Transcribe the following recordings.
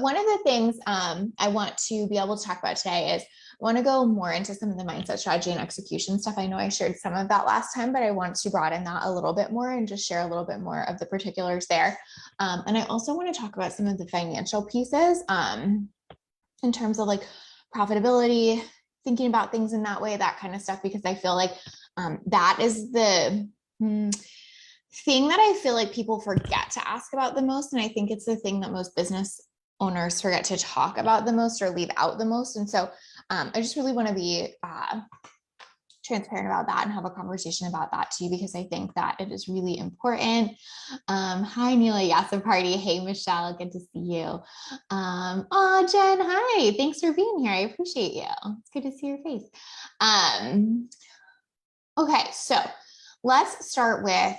One of the things I want to be able to talk about today is I want to go more into some of the mindset strategy and execution stuff. I know I shared some of that last time, but I want to broaden that a little bit more and just share a little bit more of the particulars there. And I also want to talk about some of the financial pieces in terms of like profitability, thinking about things in that way, that kind of stuff, because I feel like that is the thing that I feel like people forget to ask about the most. And I think it's the thing that most business owners forget to talk about the most or leave out the most. And so I just really want to be transparent about that and have a conversation about that too, because I think that it is really important. Hi, Neela. Yes, a party. Hey, Michelle. Good to see you. Oh, Jen. Hi. Thanks for being here. I appreciate you. It's good to see your face. Okay. So let's start with,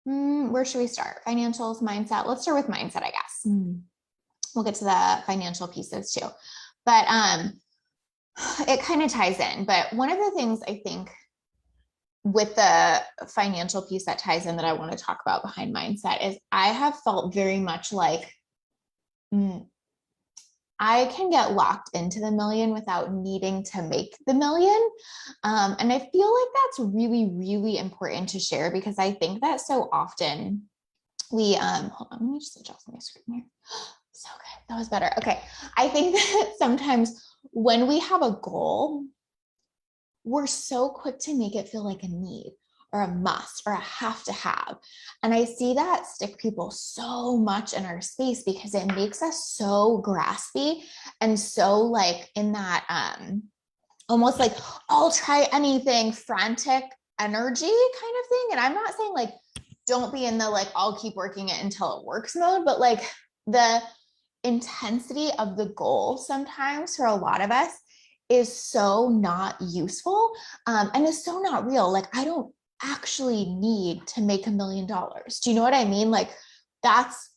where should we start? Financials, mindset. Let's start with mindset, I guess. We'll get to the financial pieces too, but it kind of ties in. But one of the things I think with the financial piece that ties in that I want to talk about behind mindset is I have felt very much like I can get locked into the million without needing to make the million. And I feel like that's really, really important to share, because I think that so often we, hold on, let me just adjust my screen here. So good. That was better. Okay. I think that sometimes when we have a goal, we're so quick to make it feel like a need or a must or a have to have. And I see that stick people so much in our space because it makes us so graspy and so like in that almost like I'll try anything frantic energy kind of thing. And I'm not saying like don't be in the like I'll keep working it until it works mode, but like the intensity of the goal sometimes for a lot of us is so not useful and is so not real. Like I don't actually need to make $1 million. Do you know what I mean? Like that's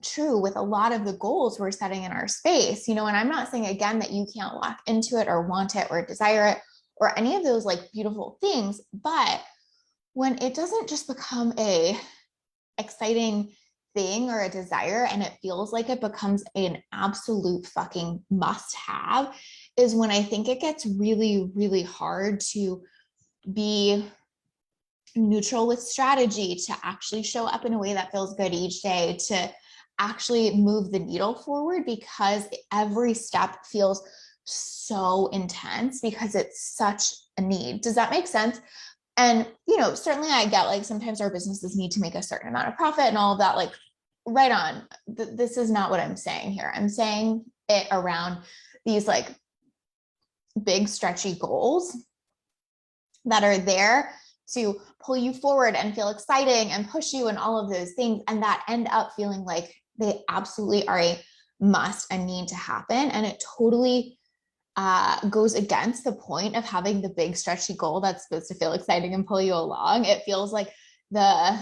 true with a lot of the goals we're setting in our space, you know, and I'm not saying again that you can't lock into it or want it or desire it or any of those like beautiful things, but when it doesn't just become a exciting thing or a desire and it feels like it becomes an absolute fucking must have is when I think it gets really, really hard to be neutral with strategy, to actually show up in a way that feels good each day, to actually move the needle forward, because every step feels so intense because it's such a need. Does that make sense? And, you know, certainly I get like sometimes our businesses need to make a certain amount of profit and all of that, like right on. This is not what I'm saying here. I'm saying it around these like big stretchy goals that are there to pull you forward and feel exciting and push you and all of those things. And that end up feeling like they absolutely are a must and need to happen. And it totally goes against the point of having the big stretchy goal that's supposed to feel exciting and pull you along. It feels like the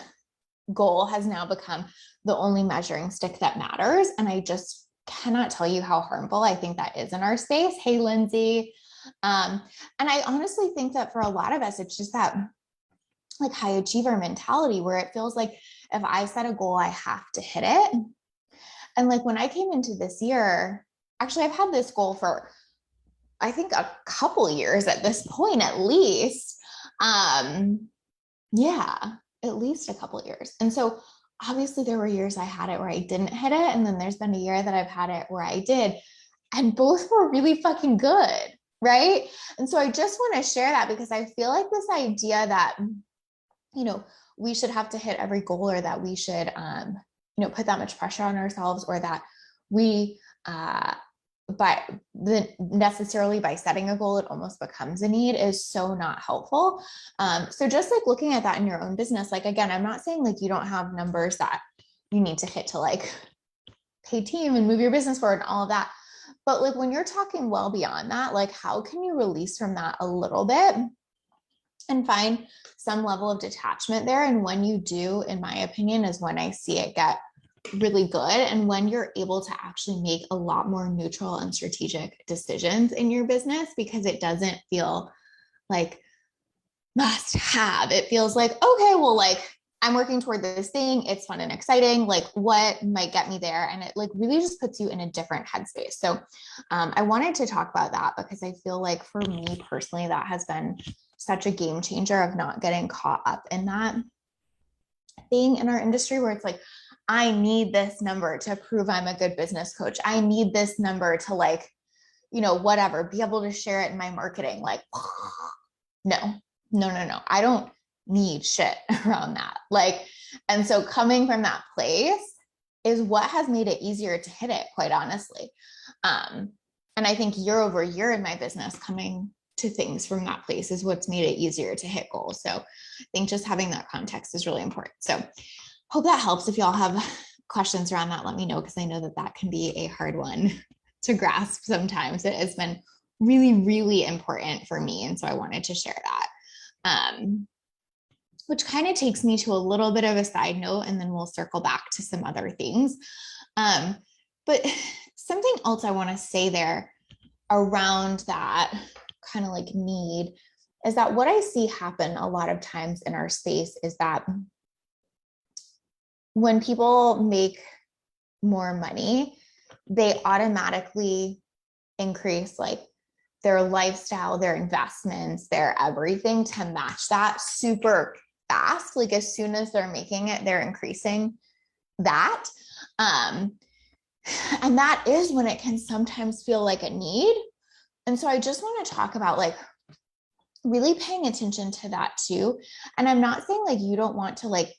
goal has now become the only measuring stick that matters. And I just cannot tell you how harmful I think that is in our space. Hey, Lindsay. And I honestly think that for a lot of us, it's just that like high achiever mentality where it feels like if I set a goal, I have to hit it. And like when I came into this year, actually, I've had this goal for I think a couple years at this point, at least. Yeah, at least a couple years. And so obviously there were years I had it where I didn't hit it. And then there's been a year that I've had it where I did. And both were really fucking good. Right. And so I just want to share that because I feel like this idea that, you know, we should have to hit every goal or that we should, you know, put that much pressure on ourselves or that we, necessarily by setting a goal, it almost becomes a need is so not helpful. So just like looking at that in your own business, like, again, I'm not saying like you don't have numbers that you need to hit to like pay team and move your business forward and all of that. But like when you're talking well beyond that, like how can you release from that a little bit and find some level of detachment there? And when you do, in my opinion, is when I see it get really good. And when you're able to actually make a lot more neutral and strategic decisions in your business, because it doesn't feel like must have, it feels like, okay, well, like I'm working toward this thing. It's fun and exciting. Like what might get me there? And it like really just puts you in a different headspace. So I wanted to talk about that because I feel like for me personally, that has been such a game changer of not getting caught up in that thing in our industry where it's like, I need this number to prove I'm a good business coach. I need this number to like, you know, whatever, be able to share it in my marketing. Like, no. I don't need shit around that. Like, and so coming from that place is what has made it easier to hit it, quite honestly. And I think year over year in my business, coming to things from that place is what's made it easier to hit goals. So I think just having that context is really important. So hope that helps. If y'all have questions around that, let me know, because I know that that can be a hard one to grasp sometimes. It has been really, really important for me. And so I wanted to share that. Which kind of takes me to a little bit of a side note, and then we'll circle back to some other things. But something else I want to say there around that kind of like need is that what I see happen a lot of times in our space is that when people make more money, they automatically increase like their lifestyle, their investments, their everything to match that super fast. Like as soon as they're making it, they're increasing that. And that is when it can sometimes feel like a need. And so I just want to talk about like really paying attention to that too. And I'm not saying like you don't want to like,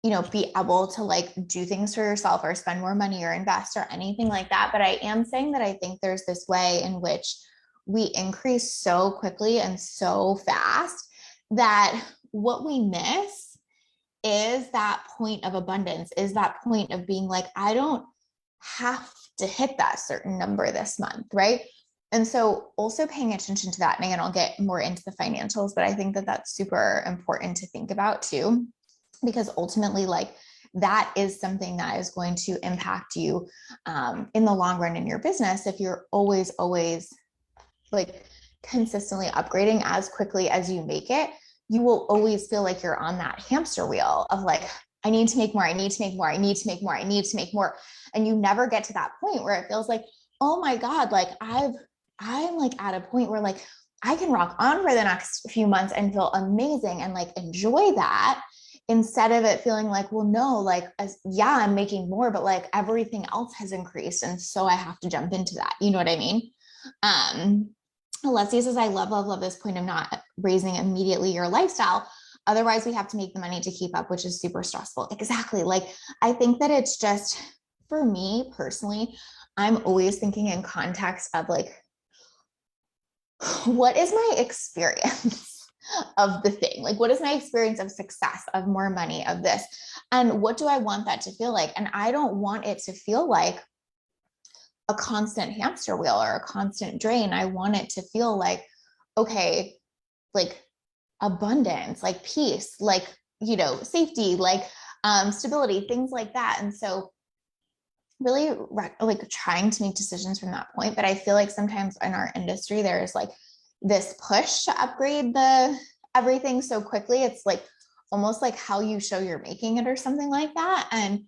you know, be able to like do things for yourself or spend more money or invest or anything like that. But I am saying that I think there's this way in which we increase so quickly and so fast that what we miss is that point of abundance, is that point of being like, I don't have to hit that certain number this month, right? And so also paying attention to that. And again, I'll get more into the financials, but I think that that's super important to think about too, because ultimately like that is something that is going to impact you in the long run in your business. If you're always like consistently upgrading as quickly as you make it, you will always feel like you're on that hamster wheel of like, I need to make more, I need to make more, I need to make more, I need to make more. And you never get to that point where it feels like, oh my God, like I'm like at a point where like I can rock on for the next few months and feel amazing and like enjoy that, instead of it feeling like, well, no, like, yeah, I'm making more, but like everything else has increased. And so I have to jump into that. You know what I mean? Alessia says, I love this point of not raising immediately your lifestyle. Otherwise we have to make the money to keep up, which is super stressful. Exactly. Like, I think that it's just, for me personally, I'm always thinking in context of like, what is my experience of the thing? Like, what is my experience of success, of more money, of this? And what do I want that to feel like? And I don't want it to feel like a constant hamster wheel or a constant drain. I want it to feel like, okay, like abundance, like peace, like, you know, safety, like stability, things like that. And so really like trying to make decisions from that point. But I feel like sometimes in our industry, there's like this push to upgrade the everything so quickly. It's like almost like how you show you're making it or something like that. And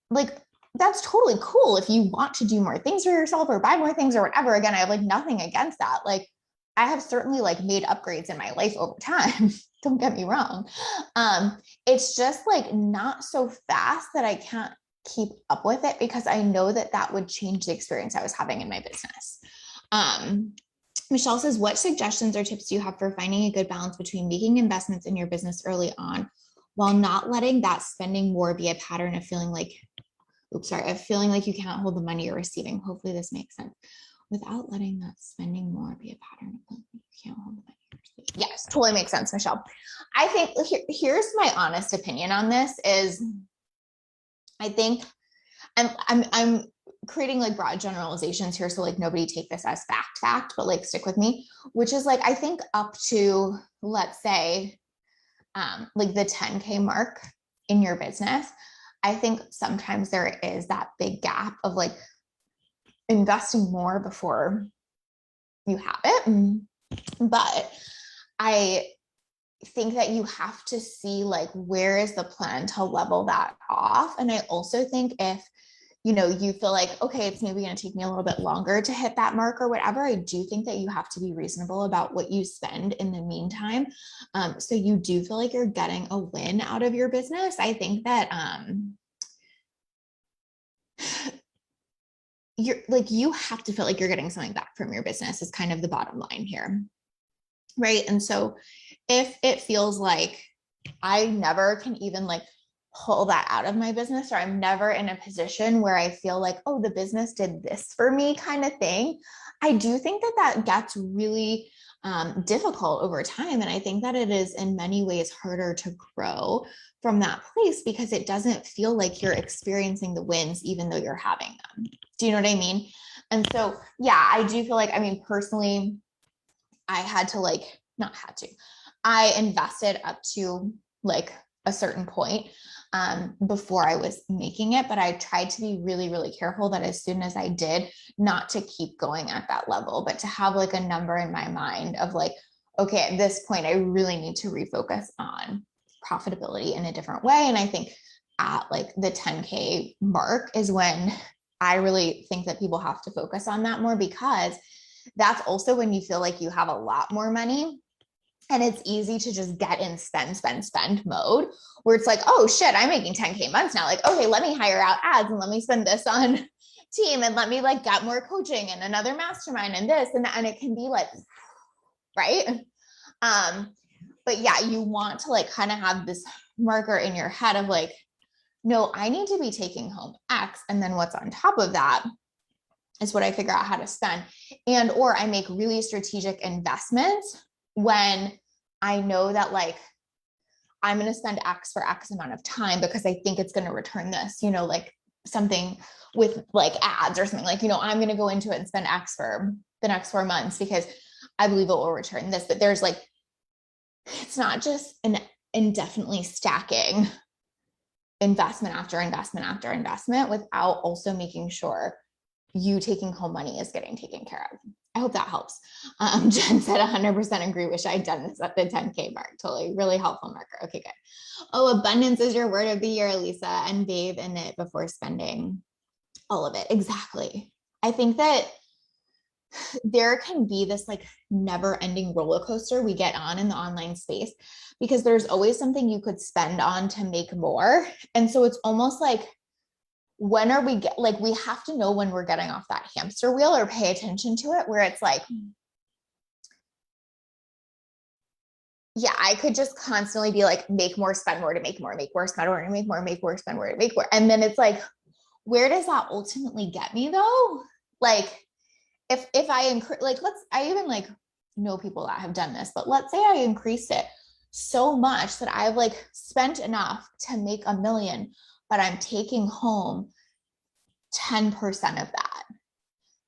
like, that's totally cool if you want to do more things for yourself or buy more things or whatever. Again, I have like nothing against that. Like, I have certainly like made upgrades in my life over time. Don't get me wrong. It's just like not so fast that I can't keep up with it, because I know that that would change the experience I was having in my business. Michelle says, what suggestions or tips do you have for finding a good balance between making investments in your business early on while not letting that spending more be a pattern of feeling like, of feeling like you can't hold the money you're receiving? Hopefully this makes sense. Without letting that spending more be a pattern of feeling like you can't hold the money you're receiving. Yes, totally makes sense, Michelle. I think here's my honest opinion on this is, I think, and I'm creating like broad generalizations here, so like nobody take this as fact, but like stick with me, which is like, I think up to, let's say, like the 10K mark in your business, I think sometimes there is that big gap of like investing more before you have it. But I think that you have to see like, where is the plan to level that off? And I also think if, you feel like, okay, it's maybe going to take me a little bit longer to hit that mark or whatever, I do think that you have to be reasonable about what you spend in the meantime. So you do feel like you're getting a win out of your business. I think that, you have to feel like you're getting something back from your business is kind of the bottom line here. Right. And so if it feels like I never can even like pull that out of my business, or I'm never in a position where I feel like, oh, the business did this for me kind of thing, I do think that that gets really difficult over time. And I think that it is in many ways harder to grow from that place because it doesn't feel like you're experiencing the wins, even though you're having them. Do you know what I mean? And so, yeah, I do feel like, I mean, personally, I had to I invested up to like a certain point before I was making it, but I tried to be really, really careful that as soon as I did, not to keep going at that level, but to have like a number in my mind of like, okay, at this point, I really need to refocus on profitability in a different way. And I think at like the 10K mark is when I really think that people have to focus on that more, because that's also when you feel like you have a lot more money and it's easy to just get in spend mode where it's like, oh shit, I'm making 10K months now. Like, okay, let me hire out ads and let me spend this on team and let me like get more coaching and another mastermind and this and it can be like, right? But yeah, you want to like kind of have this marker in your head of like, no, I need to be taking home X. And then what's on top of that is what I figure out how to spend. And, or I make really strategic investments when I know that like, I'm going to spend X for X amount of time because I think it's going to return this, like something with like ads or something like, I'm going to go into it and spend X for the next 4 months because I believe it will return this. But there's like, it's not just an indefinitely stacking investment after investment after investment without also making sure you taking home money is getting taken care of. I hope that helps. Jen said 100% agree. Wish I'd done this at the 10K mark. Totally. Really helpful marker. Okay, good. Oh, abundance is your word of the year, Lisa, and bathe in it before spending all of it. Exactly. I think that there can be this like never ending roller coaster we get on in the online space because there's always something you could spend on to make more. And so it's almost like, when are we we have to know when we're getting off that hamster wheel or pay attention to it, where it's like, yeah, I could just constantly be like, make more, spend more to make more, make more, spend more to make more, make more, spend more to make more. And then it's like, where does that ultimately get me though? Like if I increase, like, I even like know people that have done this, but let's say I increase it so much that I've like spent enough to make $1 million, but I'm taking home 10% of that.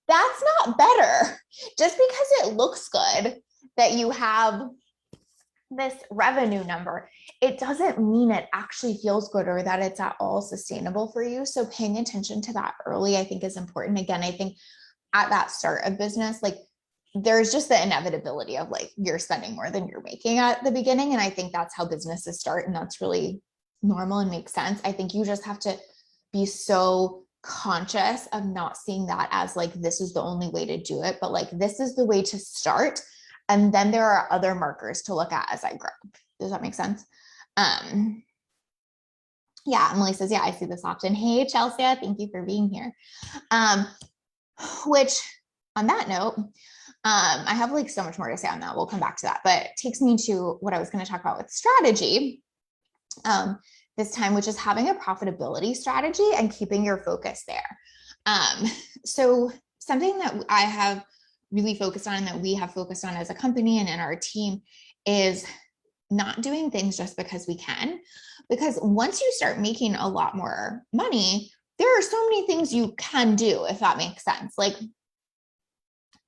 That's not better. Just because it looks good that you have this revenue number, it doesn't mean it actually feels good or that it's at all sustainable for you. So paying attention to that early, I think, is important. Again, I think at that start of business, like there's just the inevitability of like you're spending more than you're making at the beginning. And I think that's how businesses start. And that's really normal and makes sense. I think you just have to be so conscious of not seeing that as like, this is the only way to do it, but like, this is the way to start. And then there are other markers to look at as I grow. Does that make sense? Yeah, Emily says, yeah, I see this often. Hey, Chelsea, thank you for being here. Which on that note, I have like so much more to say on that. We'll come back to that, but it takes me to what I was going to talk about with strategy this time, which is having a profitability strategy and keeping your focus there. So something that I have really focused on and that we have focused on as a company and in our team is not doing things just because we can, because once you start making a lot more money, there are so many things you can do, if that makes sense. Like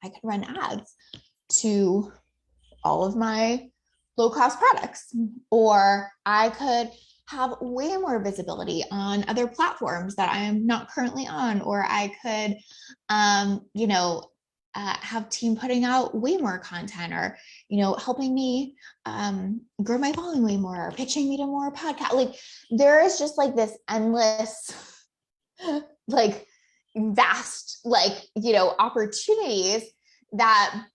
I could run ads to all of my low-cost products, or I could have way more visibility on other platforms that I am not currently on, or I could, have team putting out way more content, or, helping me grow my following way more, or pitching me to more podcasts. Like, there is just like this endless, like, vast, like, opportunities that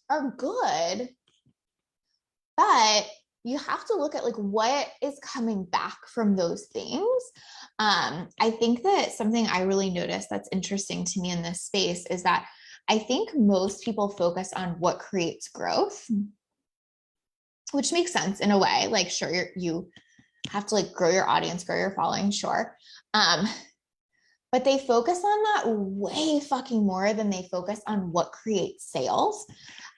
are good, but you have to look at like what is coming back from those things. I think that something I really noticed that's interesting to me in this space is that I think most people focus on what creates growth, which makes sense in a way. Like, sure, you have to like grow your audience, grow your following, sure. But they focus on that way fucking more than they focus on what creates sales.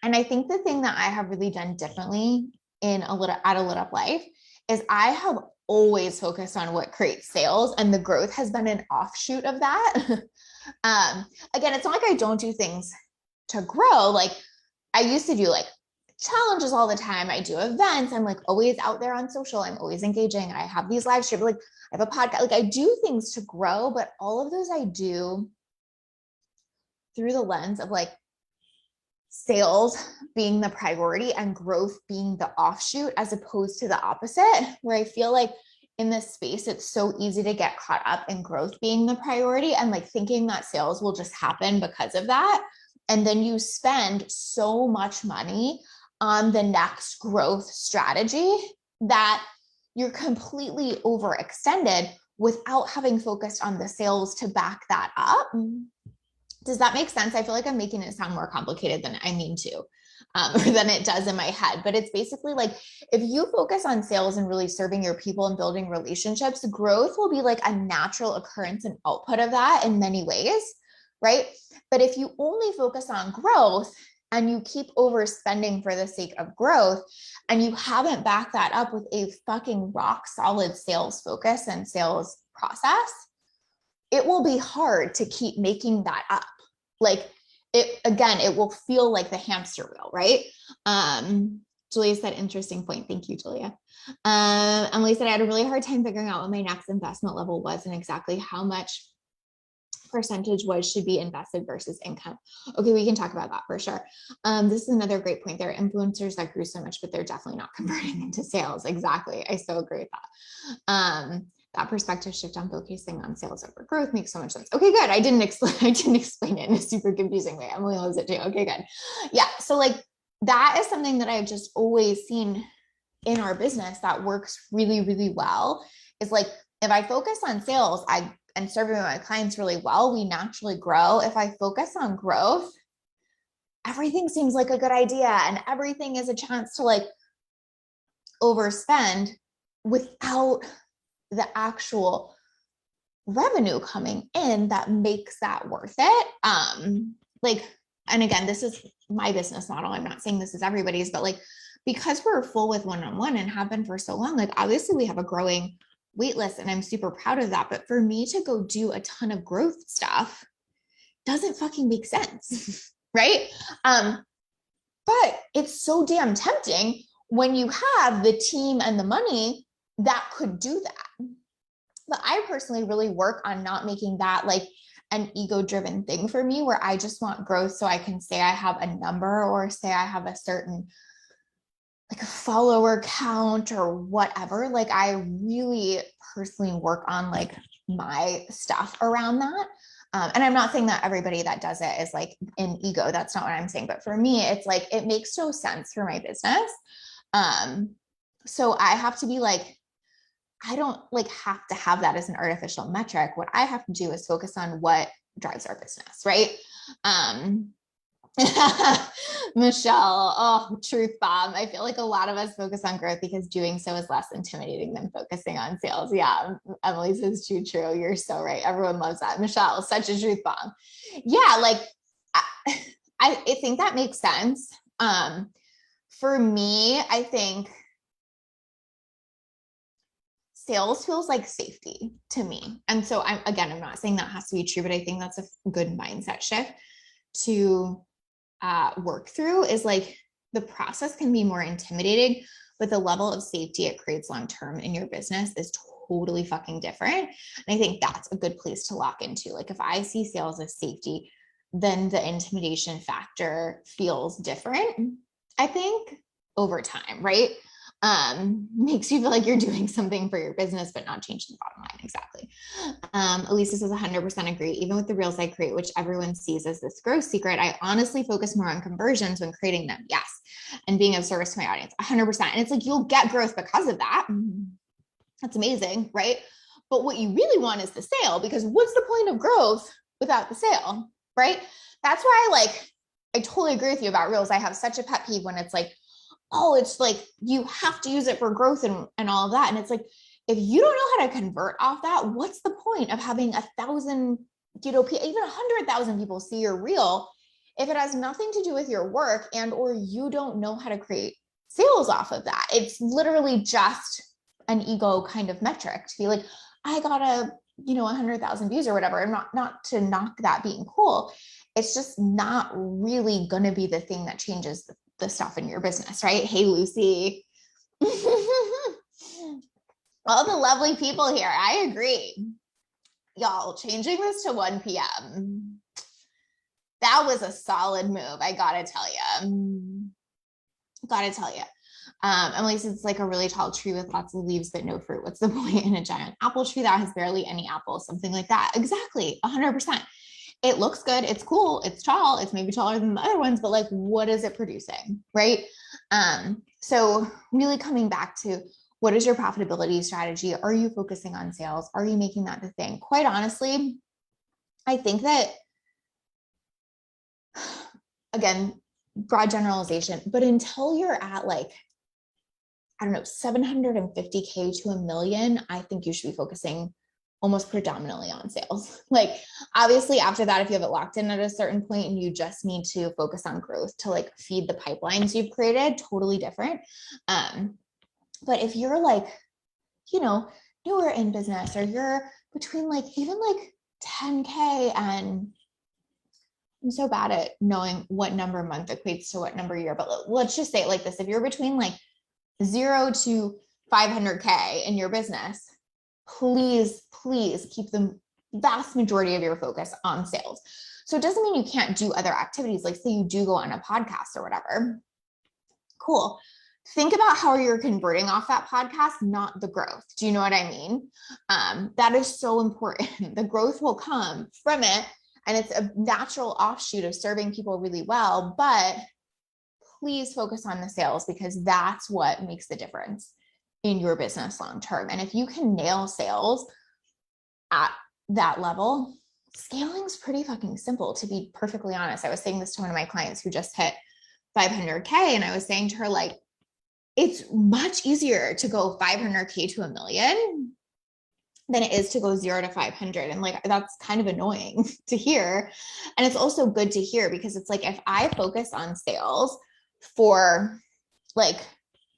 And I think the thing that I have really done differently at a Lit Up Life is I have always focused on what creates sales, and the growth has been an offshoot of that. Again, it's not like I don't do things to grow. Like, I used to do like challenges all the time. I do events. I'm like always out there on social. I'm always engaging. I have these live streams. Like, I have a podcast. Like, I do things to grow, but all of those I do through the lens of like sales being the priority and growth being the offshoot, as opposed to the opposite, where I feel like in this space, it's so easy to get caught up in growth being the priority and like thinking that sales will just happen because of that. And then you spend so much money on the next growth strategy that you're completely overextended without having focused on the sales to back that up. Does that make sense? I feel like I'm making it sound more complicated than I mean to, or than it does in my head. But it's basically like, if you focus on sales and really serving your people and building relationships, growth will be like a natural occurrence and output of that in many ways, right? But if you only focus on growth and you keep overspending for the sake of growth, and you haven't backed that up with a fucking rock solid sales focus and sales process, it will be hard to keep making that up. Like, it will feel like the hamster wheel, right? Julia said, interesting point. Thank you, Julia. Emily said, I had a really hard time figuring out what my next investment level was and exactly how much percentage should be invested versus income. Okay, we can talk about that for sure. This is another great point. There are influencers that grew so much, but they're definitely not converting into sales. Exactly. I so agree with that. That perspective shift on focusing on sales over growth makes so much sense. Okay, good. I didn't explain it in a super confusing way. Emily loves it too. Okay, good. Yeah. So like, that is something that I've just always seen in our business that works really, really well. Is like, if I focus on sales, and serving my clients really well, we naturally grow. If I focus on growth, everything seems like a good idea, and everything is a chance to like overspend without the actual revenue coming in that makes that worth it. And again, this is my business model. I'm not saying this is everybody's, but like, because we're full with one-on-one and have been for so long, like obviously we have a growing wait list, and I'm super proud of that. But for me to go do a ton of growth stuff doesn't fucking make sense, right? But it's so damn tempting when you have the team and the money that could do that. But I personally really work on not making that like an ego-driven thing for me, where I just want growth so I can say I have a number, or say I have a certain like a follower count or whatever. Like, I really personally work on like my stuff around that. And I'm not saying that everybody that does it is like an ego. That's not what I'm saying. But for me, it's like, it makes no sense for my business. So I have to be like, I don't like have to have that as an artificial metric. What I have to do is focus on what drives our business, right? Michelle, oh, truth bomb. I feel like a lot of us focus on growth because doing so is less intimidating than focusing on sales. Yeah, Emily says true. You're so right. Everyone loves that. Michelle, such a truth bomb. Yeah, like I think that makes sense. For me, I think sales feels like safety to me. And so I'm not saying that has to be true, but I think that's a good mindset shift to work through. Is like, the process can be more intimidating, but the level of safety it creates long-term in your business is totally fucking different. And I think that's a good place to lock into. Like, if I see sales as safety, then the intimidation factor feels different, I think, over time, right? Makes you feel like you're doing something for your business, but not changing the bottom line. Exactly. Elisa says 100% agree. Even with the reels I create, which everyone sees as this growth secret, I honestly focus more on conversions when creating them. Yes. And being of service to my audience, 100%. And it's like, you'll get growth because of that. That's amazing, right? But what you really want is the sale, because what's the point of growth without the sale, right? That's why I totally agree with you about reels. I have such a pet peeve when it's like, oh, it's like, you have to use it for growth and all of that. And it's like, if you don't know how to convert off that, what's the point of having 1,000, even 100,000 people see your reel if it has nothing to do with your work and or you don't know how to create sales off of that? It's literally just an ego kind of metric to be like, I got 100,000 views or whatever. And not to knock that being cool. It's just not really going to be the thing that changes the stuff in your business, right? Hey, Lucy. All the lovely people here. I agree. Y'all, changing this to 1 p.m. That was a solid move. I gotta tell you. Emily says it's like a really tall tree with lots of leaves but no fruit. What's the point in a giant apple tree that has barely any apples? Something like that. Exactly. 100%. It looks good. It's cool. It's tall. It's maybe taller than the other ones, but like, what is it producing? Right. So really coming back to, what is your profitability strategy? Are you focusing on sales? Are you making that the thing? Quite honestly, I think that, again, broad generalization, but until you're at like, I don't know, 750K to 1 million, I think you should be focusing almost predominantly on sales. Like, obviously after that, if you have it locked in at a certain point and you just need to focus on growth to like feed the pipelines you've created, totally different. But if you're like, newer in business, or you're between like, even like 10K and, I'm so bad at knowing what number month equates to what number year, but let's just say it like this. If you're between like 0 to 500K in your business, please keep the vast majority of your focus on sales. So it doesn't mean you can't do other activities. Like say you do go on a podcast or whatever. Cool. Think about how you're converting off that podcast, not the growth. Do you know what I mean? That is so important. The growth will come from it. And it's a natural offshoot of serving people really well, but please focus on the sales, because that's what makes the difference in your business long-term. And if you can nail sales at that level, scaling is pretty fucking simple, to be perfectly honest. I was saying this to one of my clients who just hit 500K, and I was saying to her, like, it's much easier to go 500K to 1 million than it is to go 0 to 500. And like, that's kind of annoying to hear. And it's also good to hear, because it's like, if I focus on sales for like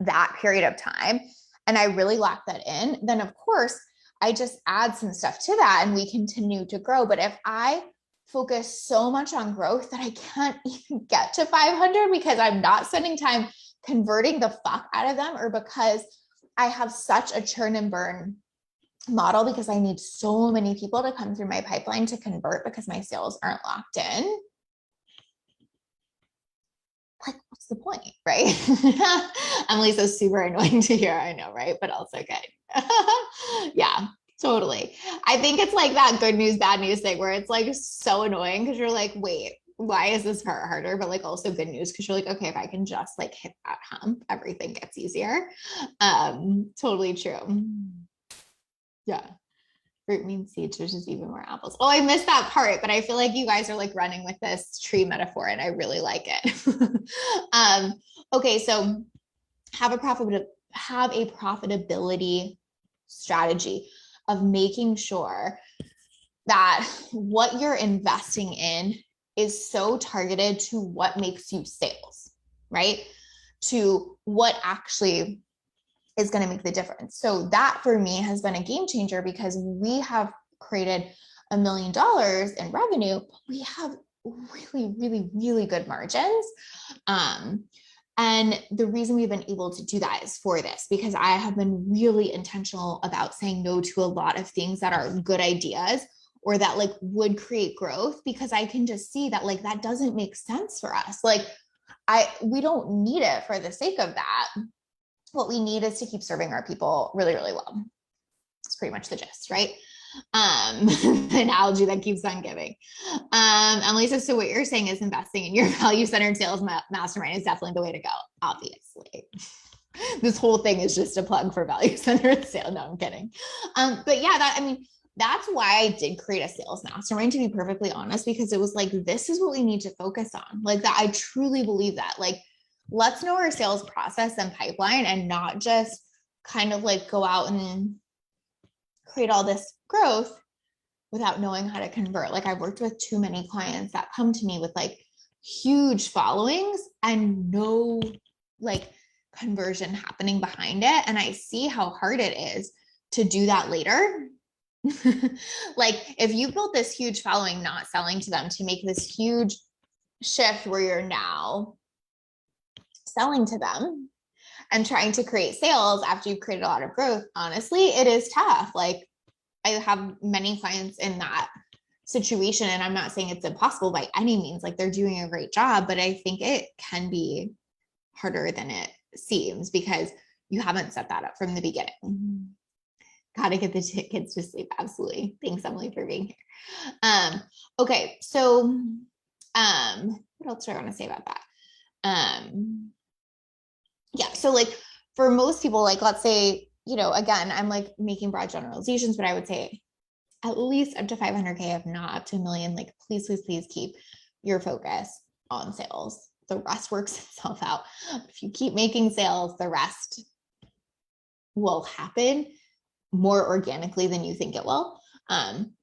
that period of time and I really lock that in, then of course I just add some stuff to that and we continue to grow. But if I focus so much on growth that I can't even get to 500 because I'm not spending time converting the fuck out of them, or because I have such a churn and burn model, because I need so many people to come through my pipeline to convert because my sales aren't locked in, like, what's the point, right? Emily says super annoying to hear. I know, right? But also good. Yeah, totally. I think it's like that good news, bad news thing where it's like so annoying because you're like, wait, why is this part harder? But like also good news because you're like, okay, if I can just like hit that hump, everything gets easier. Totally true. Yeah. Fruit means seeds, which is even more apples. Oh, I missed that part, but I feel like you guys are like running with this tree metaphor and I really like it. Okay, so have a profitability strategy of making sure that what you're investing in is so targeted to what makes you sales, right? To what actually is going to make the difference. So that for me has been a game changer, because we have created $1 million in revenue, but we have really, really, really good margins. And the reason we've been able to do that is for this, because I have been really intentional about saying no to a lot of things that are good ideas or that like would create growth, because I can just see that like that doesn't make sense for us. Like we don't need it for the sake of that. What we need is to keep serving our people really, really well. That's pretty much the gist, right? The analogy that keeps on giving. Emily says, so what you're saying is investing in your value-centered sales mastermind is definitely the way to go, obviously. This whole thing is just a plug for value-centered sales. No, I'm kidding. But yeah, that's why I did create a sales mastermind, to be perfectly honest, because it was like, this is what we need to focus on. Like that, I truly believe that. Like, let's know our sales process and pipeline, and not just kind of like go out and create all this growth without knowing how to convert. Like, I've worked with too many clients that come to me with like huge followings and no like conversion happening behind it. And I see how hard it is to do that later. Like, if you built this huge following, not selling to them, to make this huge shift where you're now selling to them and trying to create sales after you've created a lot of growth, honestly, it is tough. Like, I have many clients in that situation, and I'm not saying it's impossible by any means. Like, they're doing a great job, but I think it can be harder than it seems because you haven't set that up from the beginning. Got to get the kids to sleep. Absolutely. Thanks, Emily, for being here. Okay. So, what else do I want to say about that? Yeah. So like, for most people, like, let's say, again, I'm like making broad generalizations, but I would say at least up to 500K, if not up to $1 million. Like, please, please, please keep your focus on sales. The rest works itself out. If you keep making sales, the rest will happen more organically than you think it will,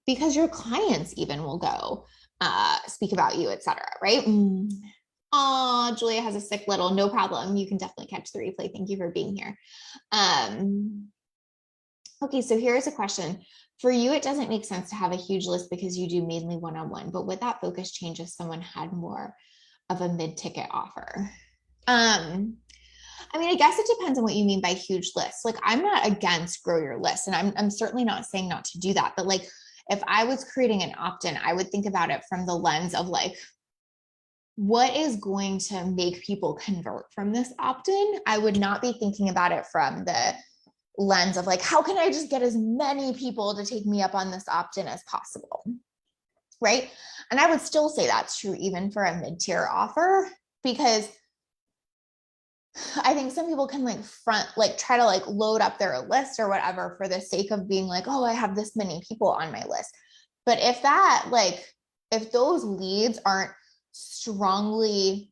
because your clients even will go speak about you, etc. Right? Oh, Julia has a sick little. No problem. You can definitely catch the replay. Thank you for being here. Okay, so here's a question. For you, it doesn't make sense to have a huge list because you do mainly one-on-one, but would that focus change if someone had more of a mid-ticket offer? I mean, I guess it depends on what you mean by huge lists. Like, I'm not against grow your list, and I'm certainly not saying not to do that. But like, if I was creating an opt-in, I would think about it from the lens of like, what is going to make people convert from this opt-in? I would not be thinking about it from the lens of like, how can I just get as many people to take me up on this opt-in as possible, right? And I would still say that's true even for a mid-tier offer, because I think some people can try to like load up their list or whatever for the sake of being like, oh, I have this many people on my list. But if those leads aren't strongly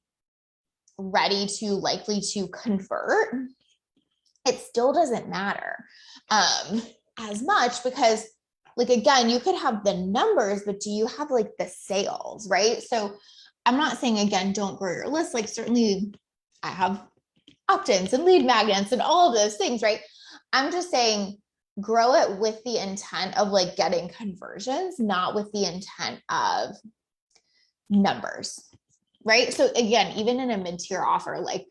likely to convert, it still doesn't matter as much, because like, again, you could have the numbers, but do you have like the sales, right? So I'm not saying, again, don't grow your list. Like, certainly I have opt-ins and lead magnets and all of those things, right? I'm just saying grow it with the intent of like getting conversions, not with the intent of numbers, right? So again, even in a mid-tier offer, like,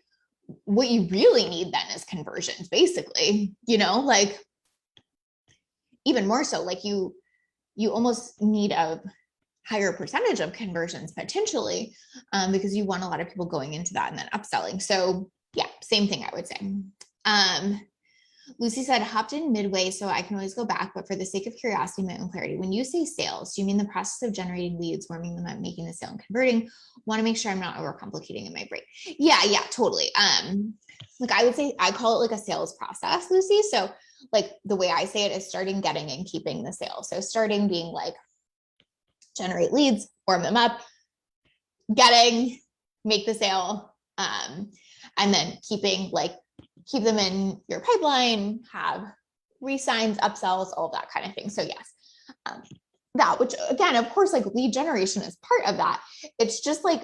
what you really need then is conversions, basically, like, even more so, like you almost need a higher percentage of conversions potentially, because you want a lot of people going into that and then upselling. So yeah, same thing, I would say. Lucy said, hopped in midway, so I can always go back, but for the sake of curiosity, my own clarity, when you say sales, do you mean the process of generating leads, warming them up, making the sale, and converting? Want to make sure I'm not overcomplicating in my brain. Yeah, totally. Like, I would say I call it like a sales process, Lucy. So like, the way I say it is starting, getting, and keeping the sale. So starting being like, generate leads, warm them up, getting, make the sale, and then keeping, like, keep them in your pipeline, have re-signs, upsells, all that kind of thing. So yes, that, which again, of course, like, lead generation is part of that. It's just like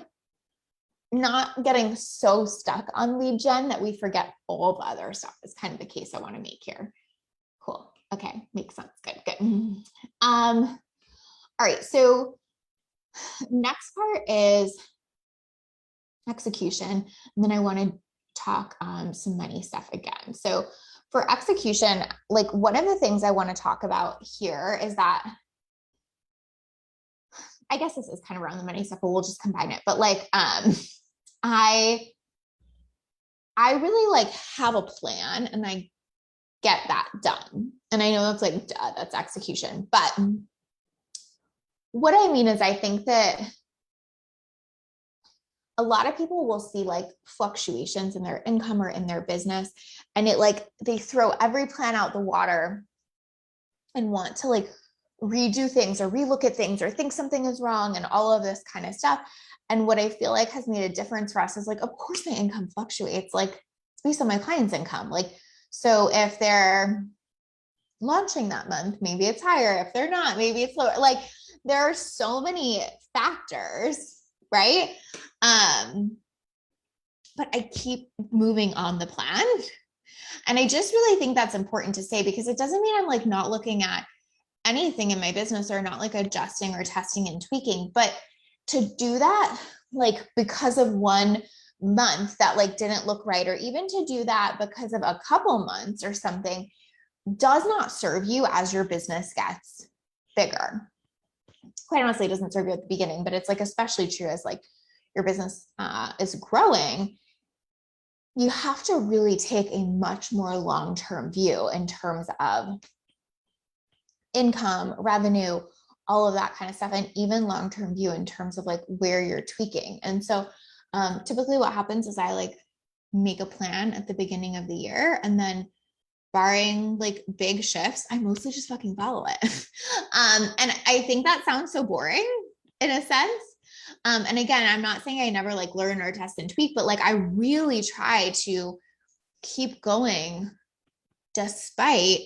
not getting so stuck on lead gen that we forget all the other stuff is kind of the case I want to make here. Cool. Okay. Makes sense. Good. All right. So next part is execution. And then I want to talk some money stuff again. So for execution, like, one of the things I want to talk about here is that I guess this is kind of around the money stuff, but we'll just combine it. But like, I really like have a plan and I get that done. And I know that's like, duh, that's execution. But what I mean is I think that a lot of people will see like fluctuations in their income or in their business, and it like they throw every plan out the water and want to like redo things or relook at things or think something is wrong and all of this kind of stuff. And what I feel like has made a difference for us is like, of course my income fluctuates, like it's based on my client's income. Like, so if they're launching that month, maybe it's higher. If they're not, maybe it's lower. Like there are so many factors, right? But I keep moving on the plan. And I just really think that's important to say, because it doesn't mean I'm like not looking at anything in my business or not like adjusting or testing and tweaking. But to do that, like because of one month that like didn't look right, or even to do that because of a couple months or something, does not serve you as your business gets bigger. Quite honestly, it doesn't serve you at the beginning, but it's like especially true as like your business is growing. You have to really take a much more long-term view in terms of income, revenue, all of that kind of stuff, and even long-term view in terms of like where you're tweaking. And so typically what happens is I like make a plan at the beginning of the year, and then barring like big shifts, I mostly just fucking follow it. And I think that sounds so boring in a sense. And again, I'm not saying I never like learn or test and tweak, but like I really try to keep going despite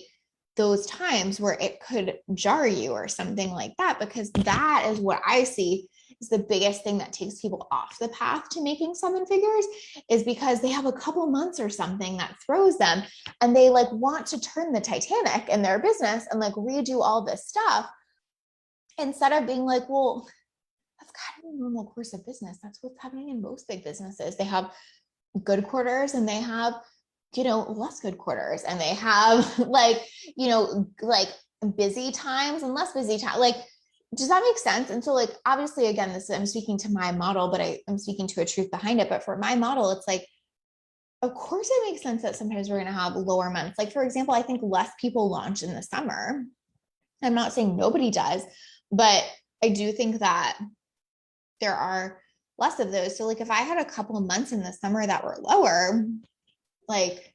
those times where it could jar you or something like that, because that is what I see is the biggest thing that takes people off the path to making seven figures, is because they have a couple months or something that throws them and they like want to turn the Titanic in their business and like redo all this stuff, instead of being like, well, that's kind of a normal course of business. That's what's happening in most big businesses. They have good quarters and they have, you know, less good quarters, and they have like, you know, like busy times and less busy time. Like, does that make sense? And so like, obviously, again, this, I'm speaking to my model, but I'm speaking to a truth behind it. But for my model, it's like, of course it makes sense that sometimes we're going to have lower months. Like, for example, I think less people launch in the summer. I'm not saying nobody does, but I do think that there are less of those. So like if I had a couple of months in the summer that were lower, like,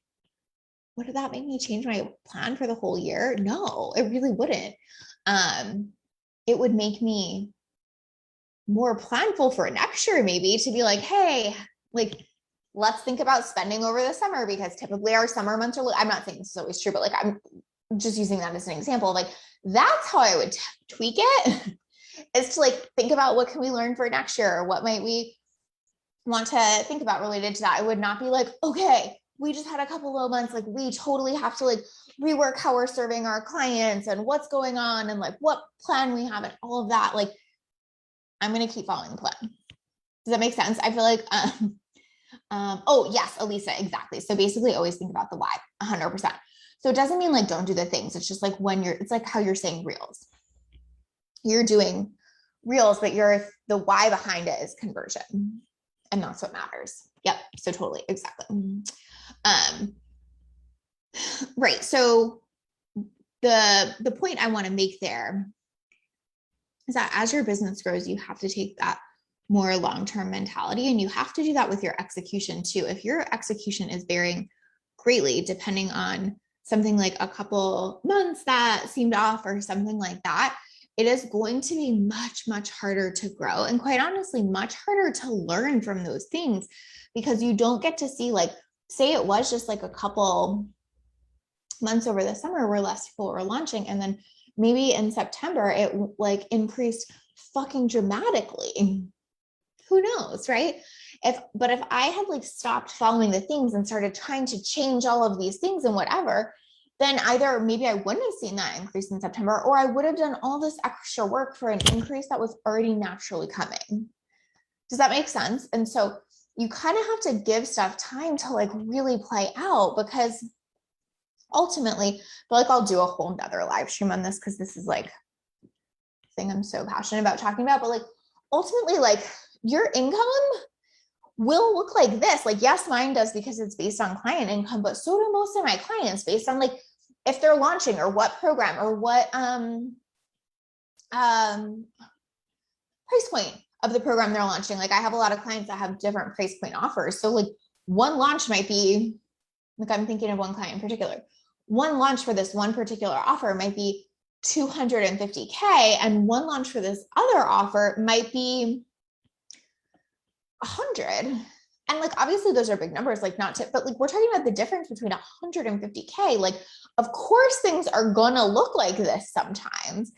would that make me change my plan for the whole year? No, it really wouldn't. It would make me more planful for next year, maybe, to be like, hey, like, let's think about spending over the summer, because typically our summer months are, I'm not saying this is always true, but like, I'm just using that as an example. Like, that's how I would tweak it, is to like, think about what can we learn for next year? Or what might we want to think about related to that? I would not be like, okay, we just had a couple low months. Like, we totally have to like rework how we're serving our clients and what's going on and like what plan we have and all of that. Like, I'm going to keep following the plan. Does that make sense? I feel like, oh yes, Elisa, exactly. So basically always think about the why 100%. So it doesn't mean like, don't do the things. It's just like when it's like how you're saying reels, you're doing reels, but the why behind it is conversion. And that's what matters. Yep. So totally. Exactly. Right. So the point I want to make there is that as your business grows, you have to take that more long-term mentality, and you have to do that with your execution too. If your execution is varying greatly, depending on something like a couple months that seemed off or something like that, it is going to be much, much harder to grow, and quite honestly, much harder to learn from those things, because you don't get to see, like, say it was just like a couple months over the summer where less people were launching, and then maybe in September it like increased fucking dramatically. Who knows, right? But if I had like stopped following the things and started trying to change all of these things and whatever, then either maybe I wouldn't have seen that increase in September, or I would have done all this extra work for an increase that was already naturally coming. Does that make sense? And so you kind of have to give stuff time to like really play out, because ultimately, I feel like I'll do a whole nother live stream on this, because this is like thing I'm so passionate about talking about, but like ultimately, like your income will look like this. Like, yes, mine does because it's based on client income, but so do most of my clients based on like if they're launching or what program or what price point of the program they're launching. Like I have a lot of clients that have different price point offers. So like one launch might be, like I'm thinking of one client in particular, one launch for this one particular offer might be $250K, and one launch for this other offer might be 100. And like, obviously those are big numbers, like not to, but like, we're talking about the difference between 150K. Like, of course things are gonna look like this sometimes.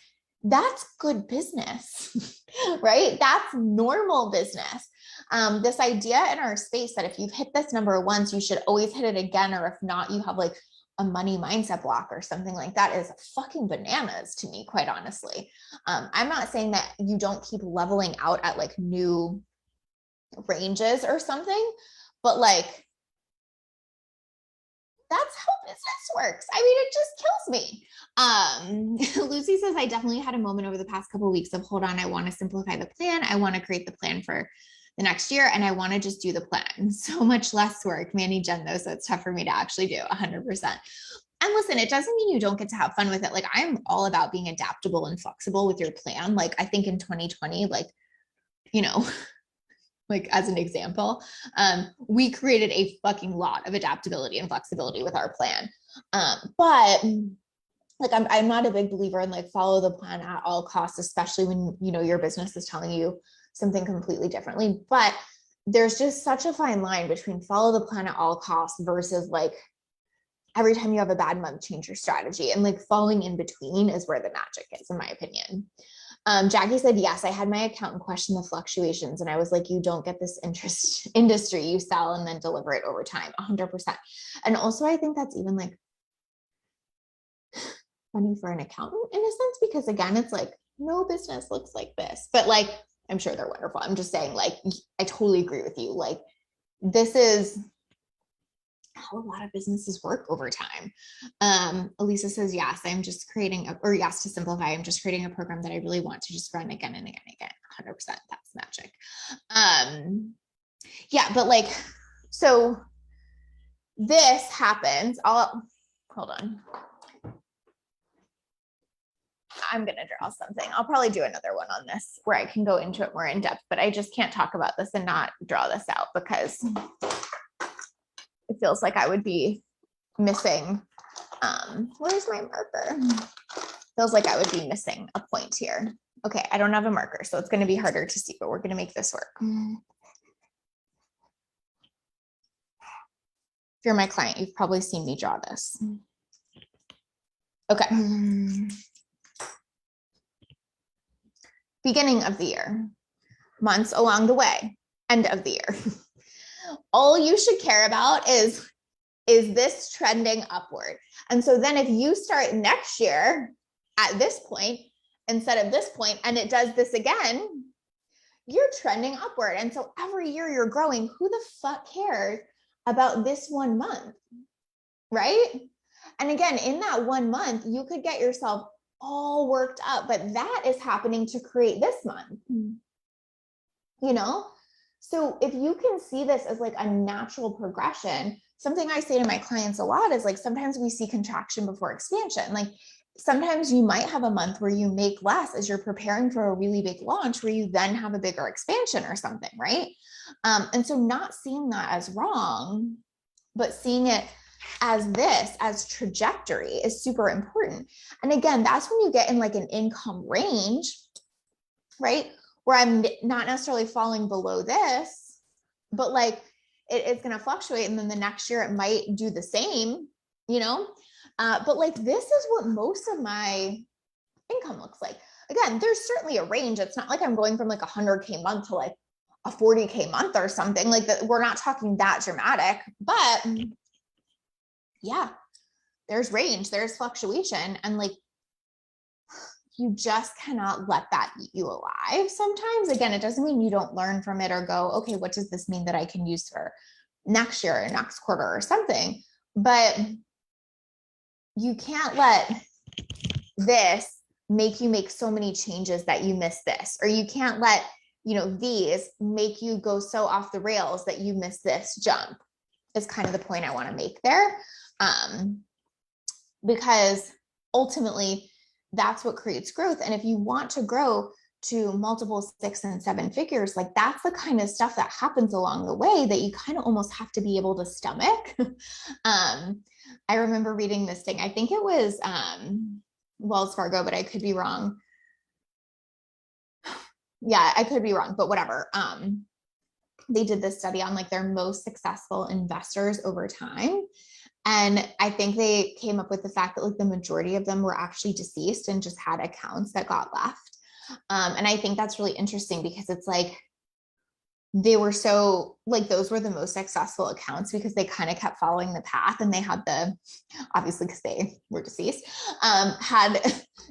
That's good business, right? That's normal business. This idea in our space that if you've hit this number once, you should always hit it again, or if not, you have like a money mindset block or something like that, is fucking bananas to me, quite honestly. I'm not saying that you don't keep leveling out at like new ranges or something, but like that's how business works. I mean, it just kills me. Lucy says, I definitely had a moment over the past couple of weeks of, hold on, I want to simplify the plan. I want to create the plan for the next year, and I want to just do the plan. So much less work, Manny Jen, though, so it's tough for me to actually do 100%. And listen, it doesn't mean you don't get to have fun with it. Like, I'm all about being adaptable and flexible with your plan. Like, I think in 2020, like, you know, like as an example, we created a fucking lot of adaptability and flexibility with our plan. But like, I'm not a big believer in like follow the plan at all costs, especially when, you know, your business is telling you something completely differently. But there's just such a fine line between follow the plan at all costs versus like every time you have a bad month, change your strategy. And like falling in between is where the magic is, in my opinion. Jackie said, yes, I had my accountant question the fluctuations. And I was like, you don't get this industry, you sell and then deliver it over time, 100%. And also, I think that's even like funny for an accountant in a sense, because again, it's like, no business looks like this, but like, I'm sure they're wonderful. I'm just saying, like, I totally agree with you. Like, this is how a lot of businesses work over time. Elisa says, yes, I'm just creating or yes, to simplify, I'm just creating a program that I really want to just run again and again and again. 100%, that's magic. Yeah, but like, so this happens. Hold on. I'm going to draw something. I'll probably do another one on this where I can go into it more in depth, but I just can't talk about this and not draw this out because it feels like I would be missing, where's my marker? Feels like I would be missing a point here. Okay, I don't have a marker, so it's going to be harder to see, but we're going to make this work. If you're my client, you've probably seen me draw this. Okay. Beginning of the year, months along the way, end of the year. All you should care about is this trending upward? And so then if you start next year at this point instead of this point, and it does this again, you're trending upward. And so every year you're growing. Who the fuck cares about this 1 month, right? And again, in that 1 month, you could get yourself all worked up, but that is happening to create this month, you know? So if you can see this as like a natural progression, something I say to my clients a lot is like, sometimes we see contraction before expansion. Like sometimes you might have a month where you make less as you're preparing for a really big launch where you then have a bigger expansion or something, right? And so not seeing that as wrong, but seeing it as trajectory is super important. And again, that's when you get in like an income range, right? Where I'm not necessarily falling below this, but like it's going to fluctuate. And then the next year it might do the same, you know? But like, this is what most of my income looks like. Again, there's certainly a range. It's not like I'm going from like 100K month to like a 40K month or something like that. We're not talking that dramatic, but yeah, there's range, there's fluctuation. And like, you just cannot let that eat you alive sometimes. Again, it doesn't mean you don't learn from it or go, okay, what does this mean that I can use for next year or next quarter or something? But you can't let this make you make so many changes that you miss this, or you can't let, these make you go so off the rails that you miss this jump, is kind of the point I want to make there. Because ultimately that's what creates growth. And if you want to grow to multiple 6 and 7 figures, like that's the kind of stuff that happens along the way that you kind of almost have to be able to stomach. I remember reading this thing, I think it was Wells Fargo, but I could be wrong. Yeah, I could be wrong, but whatever. They did this study on like their most successful investors over time. And I think they came up with the fact that like the majority of them were actually deceased and just had accounts that got left. And I think that's really interesting because it's like, they were so like, those were the most successful accounts because they kind of kept following the path, and they had obviously because they were deceased, had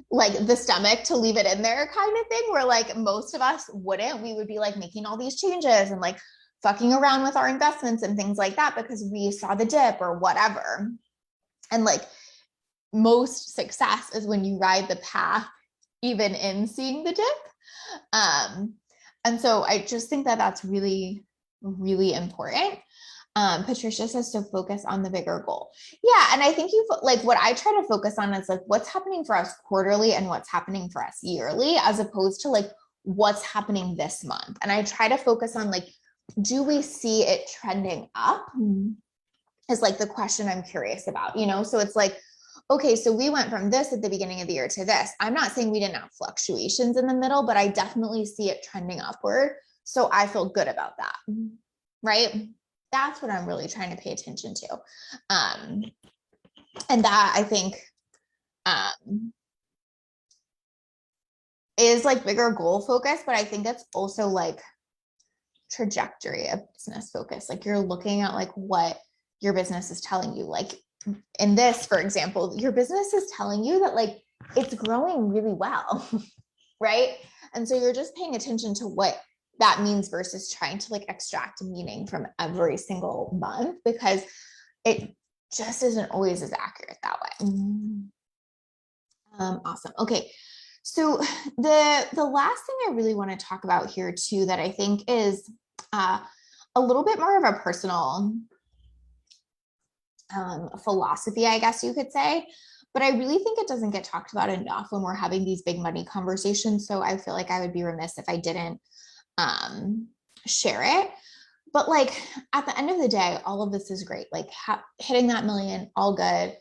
like the stomach to leave it in there kind of thing, where like most of us wouldn't. We would be like making all these changes and like fucking around with our investments and things like that because we saw the dip or whatever. And like most success is when you ride the path even in seeing the dip. And so I just think that that's really, really important. Patricia says to focus on the bigger goal. Yeah. And I think like what I try to focus on is like what's happening for us quarterly and what's happening for us yearly, as opposed to like what's happening this month. And I try to focus on like, do we see it trending up? Is like the question I'm curious about, So it's like, okay, so we went from this at the beginning of the year to this. I'm not saying we didn't have fluctuations in the middle, but I definitely see it trending upward. So I feel good about that, right? That's what I'm really trying to pay attention to. And that I think is like bigger goal focus, but I think it's also like trajectory of business focus. Like you're looking at like what your business is telling you. Like in this, for example, your business is telling you that like it's growing really well, right? And so you're just paying attention to what that means versus trying to like extract meaning from every single month, because it just isn't always as accurate that way. Awesome. Okay. So the last thing I really want to talk about here too, that I think is a little bit more of a personal philosophy, I guess you could say, but I really think it doesn't get talked about enough when we're having these big money conversations. So I feel like I would be remiss if I didn't share it. But like at the end of the day, all of this is great. Like hitting that million, all good,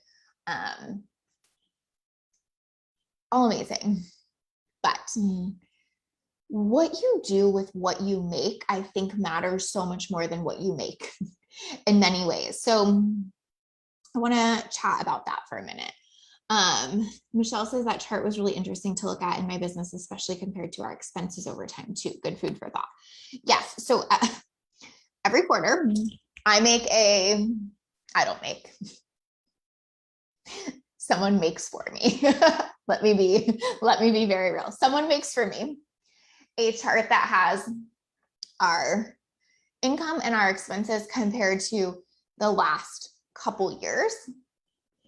all amazing. But what you do with what you make, I think matters so much more than what you make in many ways. So I want to chat about that for a minute. Michelle says that chart was really interesting to look at in my business, especially compared to our expenses over time too. Good food for thought. Yes. So every quarter I don't make, someone makes for me. let me be very real. Someone makes for me a chart that has our income and our expenses compared to the last couple years,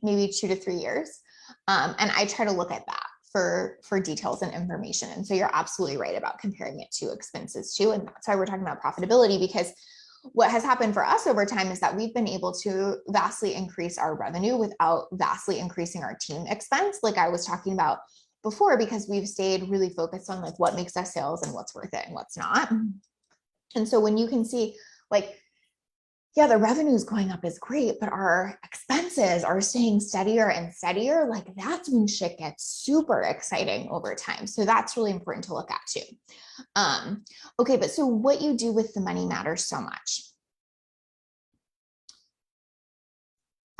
maybe 2 to 3 years. And I try to look at that for details and information. And so you're absolutely right about comparing it to expenses too. And that's why we're talking about profitability, because what has happened for us over time is that we've been able to vastly increase our revenue without vastly increasing our team expense, like I was talking about before, because we've stayed really focused on like what makes us sales and what's worth it and what's not. And so when you can see like, yeah, the revenue is going up is great, but our expenses are staying steadier and steadier, like that's when shit gets super exciting over time. So that's really important to look at too. Okay, but so what you do with the money matters so much.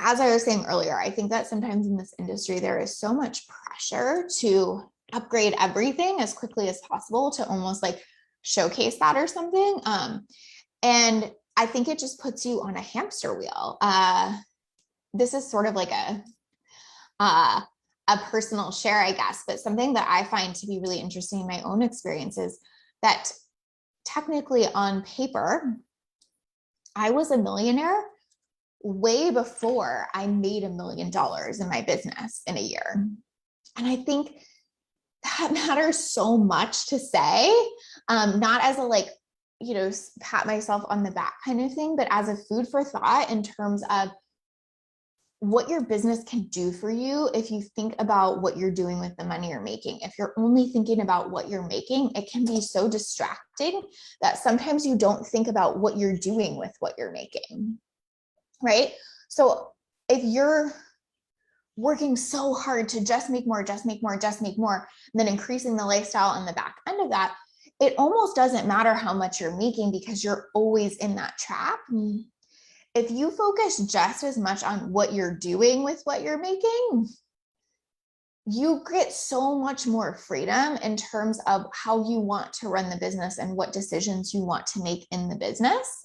As I was saying earlier, I think that sometimes in this industry, there is so much pressure to upgrade everything as quickly as possible to almost like showcase that or something. And I think it just puts you on a hamster wheel. This is sort of like a personal share, I guess, but something that I find to be really interesting in my own experiences, that technically on paper, I was a millionaire way before I made $1 million in my business in a year. And I think that matters so much to say, not as a like, pat myself on the back kind of thing, but as a food for thought in terms of what your business can do for you if you think about what you're doing with the money you're making. If you're only thinking about what you're making, it can be so distracting that sometimes you don't think about what you're doing with what you're making, right? So if you're working so hard to just make more, just make more, just make more, and then increasing the lifestyle on the back end of that, it almost doesn't matter how much you're making because you're always in that trap. If you focus just as much on what you're doing with what you're making, you get so much more freedom in terms of how you want to run the business and what decisions you want to make in the business.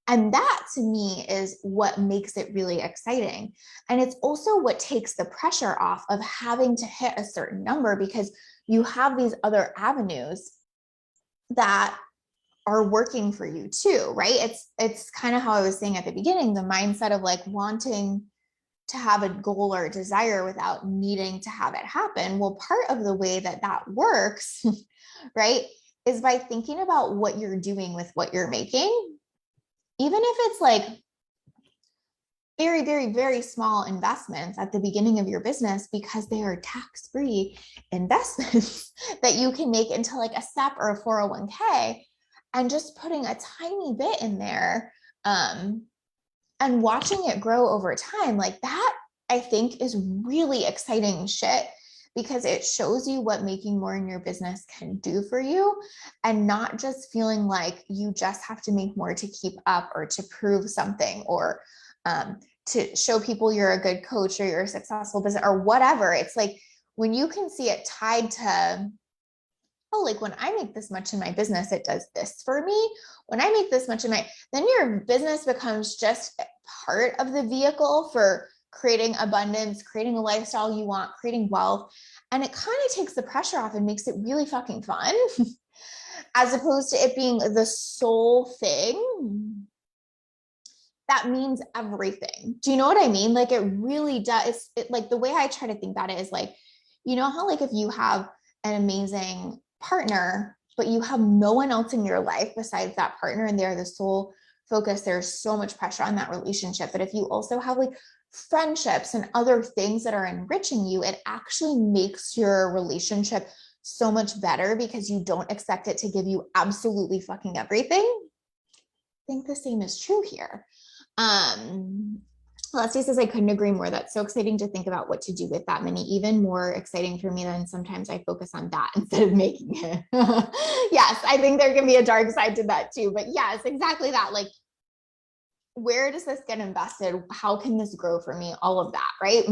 And that to me is what makes it really exciting. And it's also what takes the pressure off of having to hit a certain number because you have these other avenues that are working for you too, right? It's kind of how I was saying at the beginning, the mindset of like wanting to have a goal or a desire without needing to have it happen. Well, part of the way that that works, right, is by thinking about what you're doing with what you're making, even if it's like very, very, very small investments at the beginning of your business, because they are tax-free investments that you can make into like a SEP or a 401k. And just putting a tiny bit in there and watching it grow over time, like that, I think is really exciting shit because it shows you what making more in your business can do for you and not just feeling like you just have to make more to keep up or to prove something or to show people you're a good coach or you're a successful business or whatever. It's like when you can see it tied to, oh, like when I make this much in my business, it does this for me. When I make this much in then your business becomes just part of the vehicle for creating abundance, creating a lifestyle you want, creating wealth. And it kind of takes the pressure off and makes it really fucking fun as opposed to it being the sole thing that means everything. Do you know what I mean? Like it really does. Like the way I try to think about it is like, you know how like if you have an amazing partner, but you have no one else in your life besides that partner and they're the sole focus, there's so much pressure on that relationship. But if you also have like friendships and other things that are enriching you, it actually makes your relationship so much better because you don't expect it to give you absolutely fucking everything. I think the same is true here. Leslie says, I couldn't agree more. That's so exciting to think about what to do with that money. Even more exciting for me than sometimes I focus on that instead of making it. Yes, I think there can be a dark side to that too. But yes, exactly that. Like, where does this get invested? How can this grow for me? All of that, right?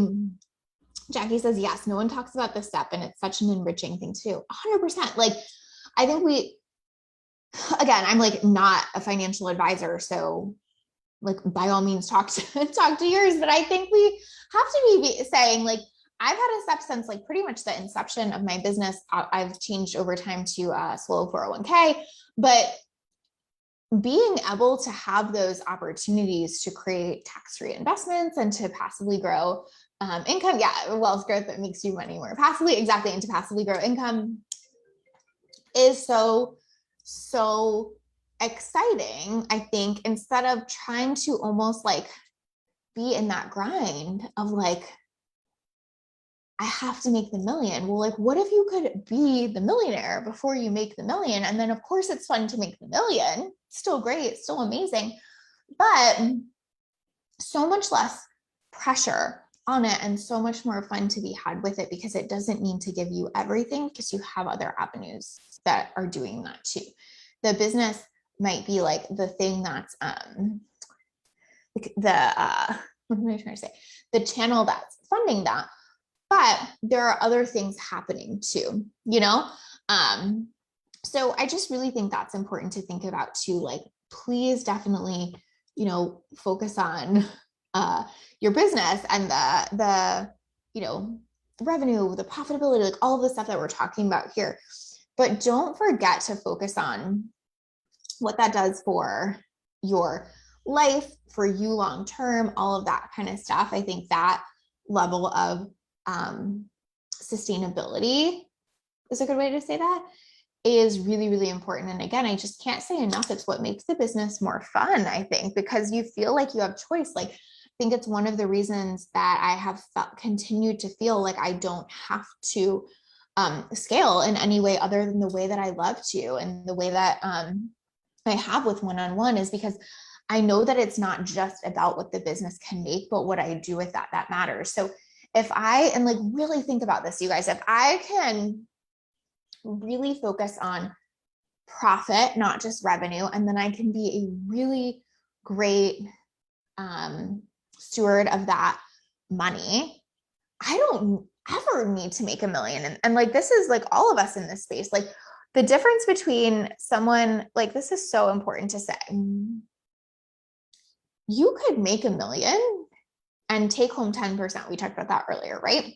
Jackie says, yes, no one talks about this step and it's such an enriching thing too. 100%. Like, I think again, I'm like not a financial advisor, so like by all means talk to yours, but I think we have to be saying like I've had a step since like pretty much the inception of my business. I've changed over time to a slow 401k, but being able to have those opportunities to create tax-free investments and to passively grow income, wealth growth that makes you money more passively, exactly, and to passively grow income is so exciting. I think instead of trying to almost like be in that grind of like, I have to make the million. Well, like, what if you could be the millionaire before you make the million? And then of course it's fun to make the million. Still great, still amazing, but so much less pressure on it and so much more fun to be had with it because it doesn't need to give you everything because you have other avenues that are doing that too. The business might be like the thing that's what am I trying to say? The channel that's funding that, but there are other things happening too, you know? So I just really think that's important to think about too. Like, please definitely, you know, focus on your business and the, you know, revenue, the profitability, like all of the stuff that we're talking about here. But don't forget to focus on what that does for your life, for you long term, all of that kind of stuff. I think that level of sustainability is a good way to say that, is really, really important. And again, I just can't say enough. It's what makes the business more fun, I think, because you feel like you have choice. Like, I think it's one of the reasons that I have continued to feel like I don't have to scale in any way other than the way that I love to, and the way that I have with one-on-one, is because I know that it's not just about what the business can make, but what I do with that matters. So if I, and like really think about this, you guys, if I can really focus on profit, not just revenue, and then I can be a really great steward of that money, I don't ever need to make a million. And like, this is like all of us in this space, like the difference between someone, like, this is so important to say. You could make a million and take home 10%. We talked about that earlier, right?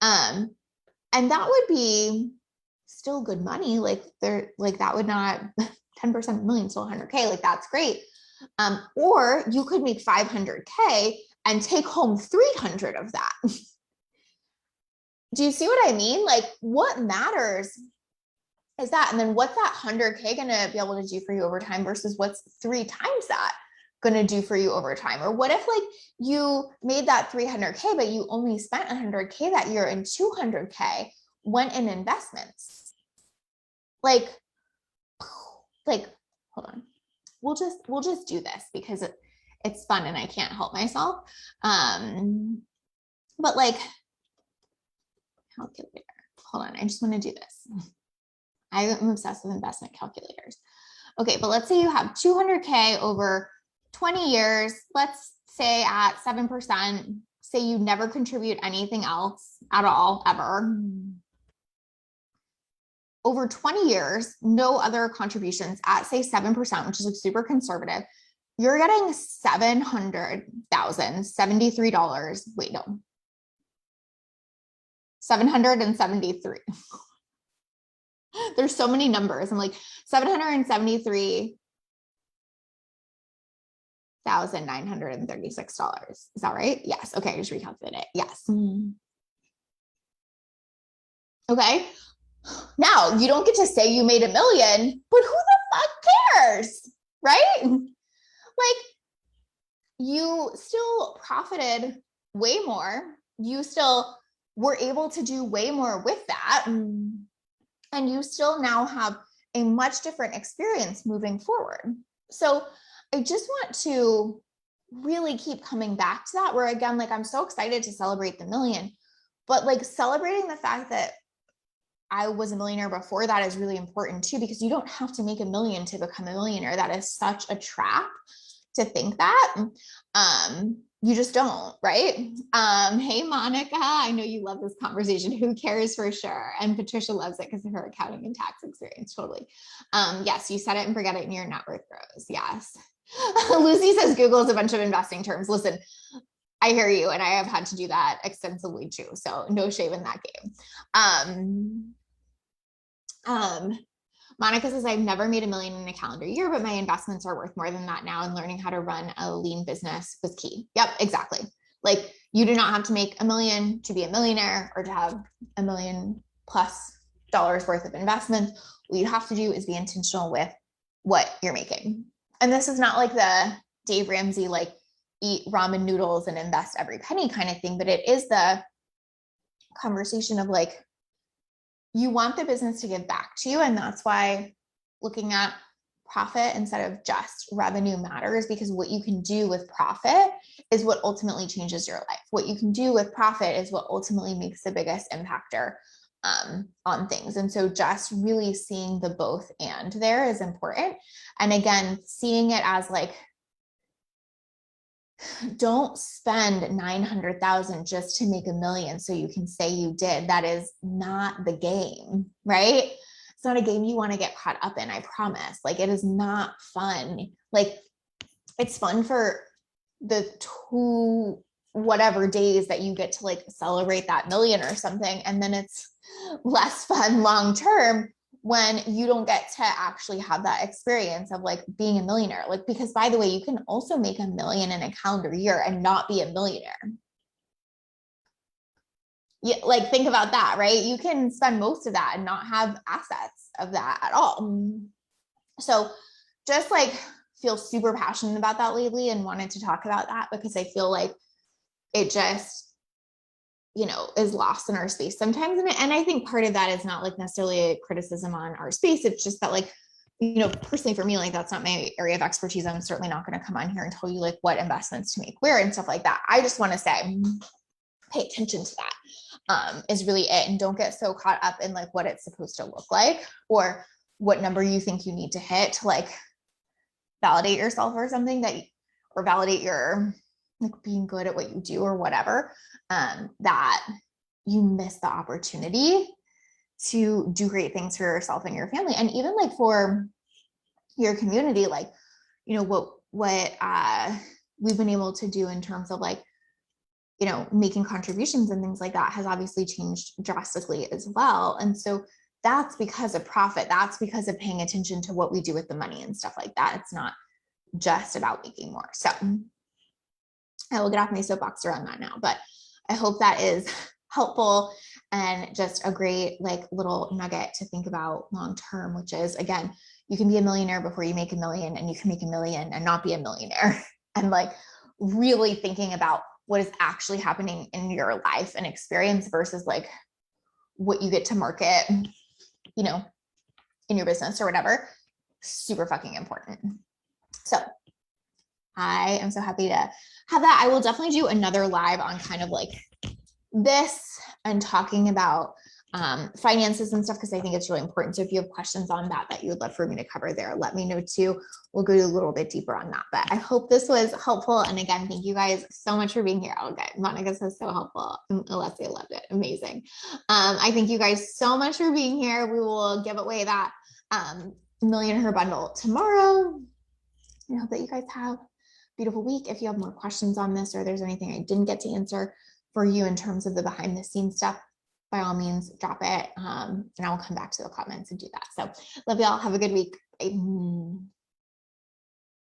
And that would be still good money. Like, that would not, 10% of a million, still 100K. Like, that's great. Or you could make 500K and take home 300 of that. Do you see what I mean? Like, what matters is that, and then what's that 100K going to be able to do for you over time versus what's 3 times that going to do for you over time? Or what if like you made that 300K, but you only spent 100K that year and 200K went in investments? Like, hold on. We'll just do this because it's fun and I can't help myself. But like, calculator, hold on. I just want to do this. I'm obsessed with investment calculators. Okay, but let's say you have 200K over 20 years. Let's say at 7%, say you never contribute anything else at all, ever. Over 20 years, no other contributions at say 7%, which is like super conservative. You're getting $773. Wait, no. 773. There's so many numbers. I'm like, $773,936. Is that right? Yes. Okay. I just recalculated it. Yes. Okay. Now you don't get to say you made a million, but who the fuck cares? Right? Like, you still profited way more. You still were able to do way more with that. And you still now have a much different experience moving forward. So I just want to really keep coming back to that, where again, like, I'm so excited to celebrate the million, but like celebrating the fact that I was a millionaire before that is really important too, because you don't have to make a million to become a millionaire. That is such a trap to think that. You just don't, right? Hey, Monica, I know you love this conversation. Who cares, for sure. And Patricia loves it because of her accounting and tax experience. Totally. Yes, you set it and forget it and your net worth grows. Yes. Lucy says Google is a bunch of investing terms. Listen, I hear you. And I have had to do that extensively too. So no shame in that game. Monica says, I've never made a million in a calendar year, but my investments are worth more than that now, and learning how to run a lean business was key. Yep, exactly. Like, you do not have to make a million to be a millionaire or to have $1 million+ worth of investments. What you have to do is be intentional with what you're making. And this is not like the Dave Ramsey, like, eat ramen noodles and invest every penny kind of thing, but it is the conversation of like, you want the business to give back to you. And that's why looking at profit instead of just revenue matters, because what you can do with profit is what ultimately changes your life. What you can do with profit is what ultimately makes the biggest impactor on things. And so just really seeing the both and there is important. And again, seeing it as like, don't spend 900,000 just to make $1 million so you can say you did. That is not the game, right? It's not a game you want to get caught up in, I promise. Like, it is not fun. Like, it's fun for the 2 whatever days that you get to like celebrate that million or something, and then it's less fun long term when you don't get to actually have that experience of like being a millionaire. Like, because by the way, you can also make $1 million in a calendar year and not be a millionaire. yeah, like think about that, right? You can spend most of that and not have assets of that at all. So just like feel super passionate about that lately and wanted to talk about that because I feel like it just, is lost in our space sometimes. And I think part of that is not like necessarily a criticism on our space. It's just that like, personally for me, like that's not my area of expertise. I'm certainly not going to come on here and tell you like what investments to make where and stuff like that. I just want to say, pay attention to that is really it. And don't get so caught up in like what it's supposed to look like or what number you think you need to hit to like validate yourself or something or validate your like being good at what you do or whatever, that you miss the opportunity to do great things for yourself and your family. And even like for your community, like, what we've been able to do in terms of like, making contributions and things like that has obviously changed drastically as well. And so that's because of profit. That's because of paying attention to what we do with the money and stuff like that. It's not just about making more. So I will get off my soapbox around that now, but I hope that is helpful and just a great like little nugget to think about long-term, which is, again, you can be a millionaire before you make a million, and you can make a million and not be a millionaire. And like really thinking about what is actually happening in your life and experience versus like what you get to market, in your business or whatever, super fucking important. So I am so happy to have that. I will definitely do another live on kind of like this and talking about finances and stuff, because I think it's really important. So if you have questions on that you would love for me to cover there, let me know too. We'll go a little bit deeper on that. But I hope this was helpful. And again, thank you guys so much for being here. Okay, Monica says so helpful. Alessia loved it. Amazing. I thank you guys so much for being here. We will give away that Millionaire Bundle tomorrow. I hope that you guys have a beautiful week. If you have more questions on this or there's anything I didn't get to answer for you in terms of the behind the scenes stuff, by all means, drop it. And I will come back to the comments and do that. So love y'all. Have a good week. Bye.